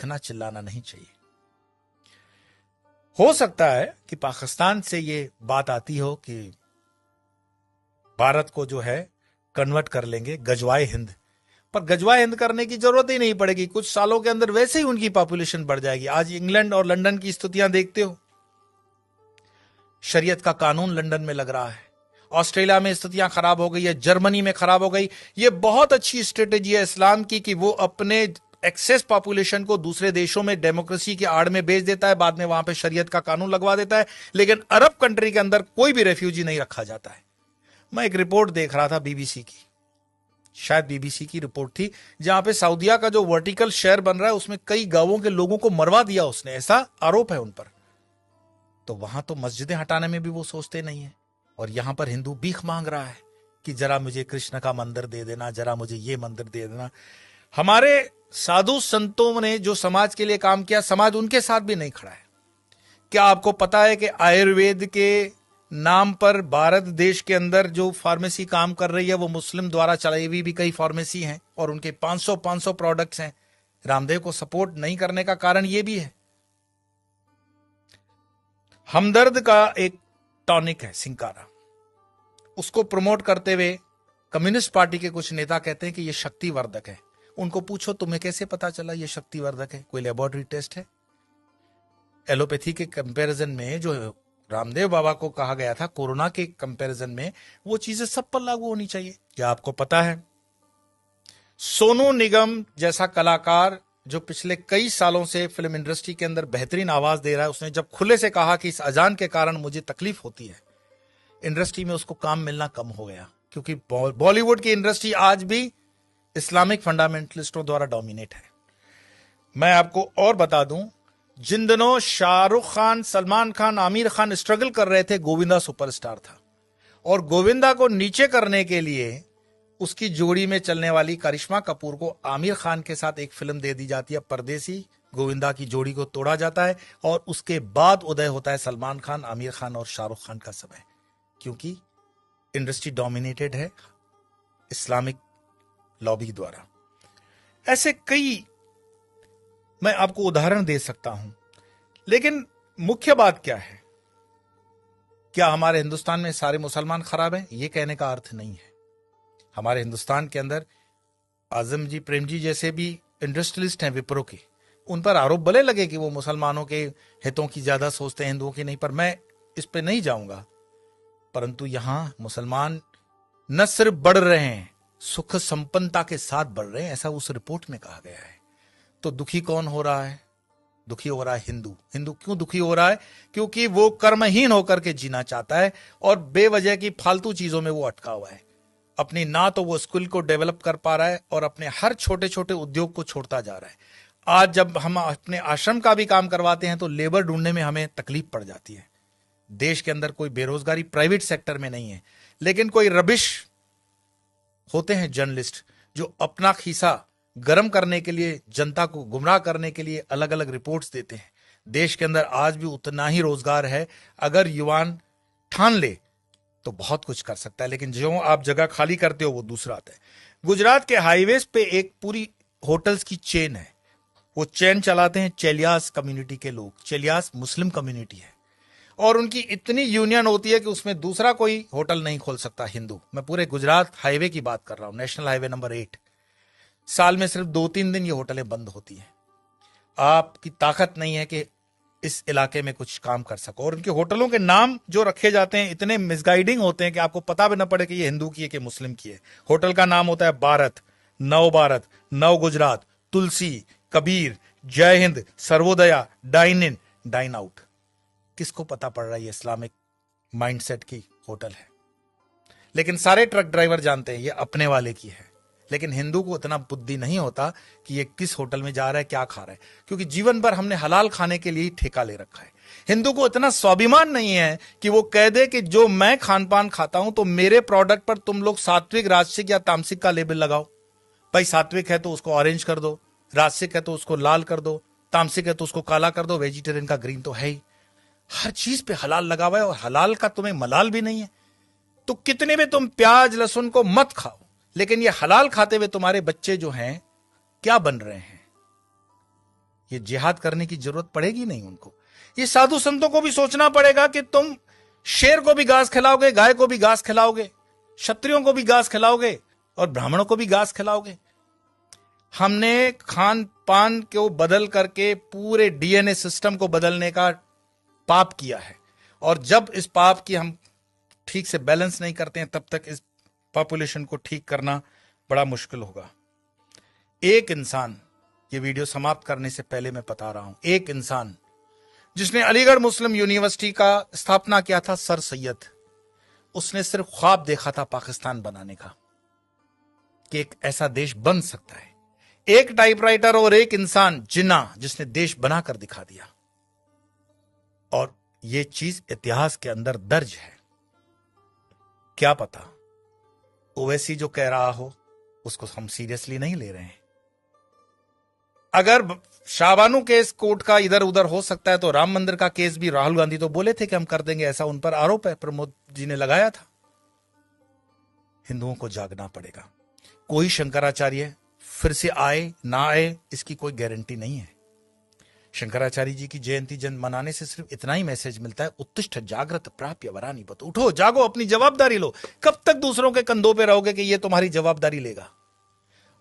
चीखना चिल्लाना नहीं चाहिए। हो सकता है कि पाकिस्तान से ये बात आती हो कि भारत को जो है कन्वर्ट कर लेंगे गजवाए हिंद, पर गजवाए हिंद करने की जरूरत ही नहीं पड़ेगी। कुछ सालों के अंदर वैसे ही उनकी पॉपुलेशन बढ़ जाएगी। आज इंग्लैंड और लंदन की स्थितियां देखते हो, शरीयत का कानून लंदन में लग रहा है, ऑस्ट्रेलिया में स्थितियां खराब हो गई है, जर्मनी में खराब हो गई। ये बहुत अच्छी स्ट्रेटेजी है इस्लाम की कि वो अपने एक्सेस पॉपुलेशन को दूसरे देशों में डेमोक्रेसी की आड़ में भेज देता है, बाद में वहां पे शरीयत का कानून लगवा देता है, लेकिन अरब कंट्री के अंदर कोई भी रेफ्यूजी नहीं रखा जाता है। मैं एक रिपोर्ट देख रहा था बीबीसी की, शायद बीबीसी की रिपोर्ट थी, जहां पे सऊदिया का जो वर्टिकल शहर बन रहा है उसमें कई गांवों के लोगों को मरवा दिया उसने, ऐसा आरोप है उन पर। तो वहां तो मस्जिदें हटाने में भी वो सोचते नहीं है, और यहां पर हिंदू भीख मांग रहा है कि जरा मुझे कृष्ण का मंदिर दे देना, जरा मुझे ये मंदिर दे देना। हमारे साधु संतों ने जो समाज के लिए काम किया, समाज उनके साथ भी नहीं खड़ा है। क्या आपको पता है कि आयुर्वेद के नाम पर भारत देश के अंदर जो फार्मेसी काम कर रही है वो मुस्लिम द्वारा चलाई हुई भी कई फार्मेसी हैं, और उनके 500 प्रोडक्ट्स हैं। रामदेव को सपोर्ट नहीं करने का कारण ये भी है। हमदर्द का एक टॉनिक है सिंकारा, उसको प्रमोट करते हुए कम्युनिस्ट पार्टी के कुछ नेता कहते हैं कि यह शक्तिवर्धक है। उनको पूछो तुम्हें कैसे पता चला यह शक्तिवर्धक है, कोई लेबोरेटरी टेस्ट है? एलोपैथी के कंपैरिजन में जो रामदेव बाबा को कहा गया था कोरोना के कंपैरिजन में, वो चीजें सब पर लागू होनी चाहिए। क्या आपको पता है सोनू निगम जैसा कलाकार जो पिछले कई सालों से फिल्म इंडस्ट्री के अंदर बेहतरीन आवाज दे रहा है, उसने जब खुले से कहा कि इस अजान के कारण मुझे तकलीफ होती है, इंडस्ट्री में उसको काम मिलना कम हो गया, क्योंकि बॉलीवुड की इंडस्ट्री आज भी इस्लामिक फंडामेंटलिस्टों द्वारा डोमिनेट है। मैं आपको और बता दूं, जिन दिनों शाहरुख खान, सलमान खान, आमिर खान स्ट्रगल कर रहे थे, गोविंदा सुपरस्टार था, और गोविंदा को नीचे करने के लिए उसकी जोड़ी में चलने वाली करिश्मा कपूर को आमिर खान के साथ एक फिल्म दे दी जाती है परदेसी। गोविंदा की जोड़ी को तोड़ा जाता है, और उसके बाद उदय होता है सलमान खान, आमिर खान और शाहरुख खान का समय, क्योंकि इंडस्ट्री डोमिनेटेड है इस्लामिक लॉबी द्वारा। ऐसे कई मैं आपको उदाहरण दे सकता हूं, लेकिन मुख्य बात क्या है? क्या हमारे हिंदुस्तान में सारे मुसलमान खराब हैं? यह कहने का अर्थ नहीं है। हमारे हिंदुस्तान के अंदर आजम जी, प्रेम जी जैसे भी इंडस्ट्रियलिस्ट हैं विप्रो के, उन पर आरोप भले लगे कि वो मुसलमानों के हितों की ज्यादा सोचते हैं, हिंदुओं की नहीं, पर मैं इस पे नहीं जाऊंगा। परंतु यहां मुसलमान न सिर्फ बढ़ रहे हैं, सुख संपन्नता के साथ बढ़ रहे हैं, ऐसा उस रिपोर्ट में कहा गया है। तो दुखी कौन हो रहा है? दुखी हो रहा है हिंदू। हिंदू क्यों दुखी हो रहा है? क्योंकि वो कर्महीन होकर के जीना चाहता है, और बेवजह की फालतू चीजों में वो अटका हुआ है। अपनी ना तो वो स्किल को डेवलप कर पा रहा है, और अपने हर छोटे छोटे उद्योग को छोड़ता जा रहा है। आज जब हम अपने आश्रम का भी काम करवाते हैं तो लेबर ढूंढने में हमें तकलीफ पड़ जाती है। देश के अंदर कोई बेरोजगारी प्राइवेट सेक्टर में नहीं है, लेकिन कोई रबिश होते हैं जर्नलिस्ट जो अपना खीसा गर्म करने के लिए, जनता को गुमराह करने के लिए अलग अलग रिपोर्ट्स देते हैं। देश के अंदर आज भी उतना ही रोजगार है, अगर युवान ठान ले तो बहुत कुछ कर सकता है, लेकिन जो आप जगह खाली करते हो वो दूसरा आता है। गुजरात के हाईवेज पे एक पूरी होटल्स की चेन है, वो चेन चलाते हैं चेलियास कम्युनिटी के लोग। चेलियास मुस्लिम कम्युनिटी है, और उनकी इतनी यूनियन होती है कि उसमें दूसरा कोई होटल नहीं खोल सकता हिंदू। मैं पूरे गुजरात हाईवे की बात कर रहा हूं, नेशनल हाईवे नंबर 8। साल में सिर्फ 2-3 दिन ये होटलें बंद होती हैं। आपकी ताकत नहीं है कि इस इलाके में कुछ काम कर सको, और उनके होटलों के नाम जो रखे जाते हैं इतने मिसगाइडिंग होते हैं कि आपको पता भी न पड़े कि ये हिंदू की है कि मुस्लिम की है। होटल का नाम होता है भारत, नव Gujarat, Tulsi, Kabir, Jai Hind, Sarvodaya, dine in, dine out. किसको पता पड़ रहा है ये इस्लामिक माइंडसेट की होटल है? लेकिन सारे ट्रक ड्राइवर जानते हैं ये अपने वाले की है, लेकिन हिंदू को इतना बुद्धि नहीं होता कि ये किस होटल में जा रहा है, क्या खा रहा है, क्योंकि जीवन भर हमने हलाल खाने के लिए ठेका ले रखा है। हिंदू को इतना स्वाभिमान नहीं है कि वो कह दे कि जो मैं खान पान खाता हूं तो मेरे प्रोडक्ट पर तुम लोग सात्विक, राजसिक या तामसिक का लेबल लगाओ। भाई सात्विक है तो उसको ऑरेंज कर दो, राजसिक है तो उसको लाल कर दो, तामसिक है तो उसको काला कर दो, वेजिटेरियन का ग्रीन तो है ही। हर चीज पे हलाल लगा हुआ है, और हलाल का तुम्हें मलाल भी नहीं है। तो कितने भी तुम प्याज लहसुन को मत खाओ, लेकिन ये हलाल खाते हुए तुम्हारे बच्चे जो हैं क्या बन रहे हैं? ये जिहाद करने की जरूरत पड़ेगी नहीं उनको। ये साधु संतों को भी सोचना पड़ेगा कि तुम शेर को भी घास खिलाओगे, गाय को भी घास खिलाओगे, क्षत्रियों को भी घास खिलाओगे और ब्राह्मणों को भी घास खिलाओगे। हमने खान पान को बदल करके पूरे डीएनए सिस्टम को बदलने का पाप किया है, और जब इस पाप की हम ठीक से बैलेंस नहीं करते हैं तब तक इस पॉपुलेशन को ठीक करना बड़ा मुश्किल होगा। एक इंसान, ये वीडियो समाप्त करने से पहले मैं बता रहा हूं, एक इंसान जिसने अलीगढ़ मुस्लिम यूनिवर्सिटी का स्थापना किया था, सर सैयद, उसने सिर्फ ख्वाब देखा था पाकिस्तान बनाने का, कि एक ऐसा देश बन सकता है। एक टाइपराइटर और एक इंसान जिन्ना, जिसने देश बनाकर दिखा दिया, और यह चीज इतिहास के अंदर दर्ज है। क्या पता ओवैसी जो कह रहा हो उसको हम सीरियसली नहीं ले रहे हैं। अगर शाहबानू केस कोर्ट का इधर उधर हो सकता है तो राम मंदिर का केस भी राहुल गांधी तो बोले थे कि हम कर देंगे, ऐसा उन पर आरोप है, प्रमोद जी ने लगाया था। हिंदुओं को जागना पड़ेगा। कोई शंकराचार्य फिर से आए ना आए इसकी कोई गारंटी नहीं है। शंकराचार्य जी की जयंती मनाने से सिर्फ इतना ही मैसेज मिलता है, उत्तिष्ठ जागृत प्राप्य वरानी बत, उठो जागो, अपनी जवाबदारी लो। कब तक दूसरों के कंधों पे रहोगे कि ये तुम्हारी जवाबदारी लेगा?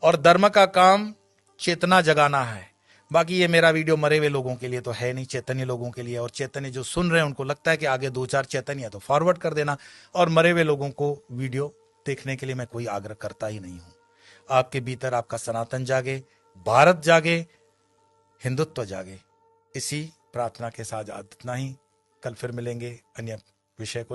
और धर्म का काम चेतना जगाना है। बाकी ये मेरा वीडियो मरे हुए लोगों के लिए तो है नहीं, चैतन्य लोगों के लिए। और चैतन्य जो सुन रहे हैं उनको लगता है कि आगे 2-4 चैतन्य है तो फॉरवर्ड कर देना, और मरे हुए लोगों को वीडियो देखने के लिए मैं कोई आग्रह करता ही नहीं हूं। आपके भीतर आपका सनातन जागे, भारत जागे, हिंदुत्व जागे। इसी प्रार्थना के साथ इतना ही। कल फिर मिलेंगे अन्य विषय को लेकर।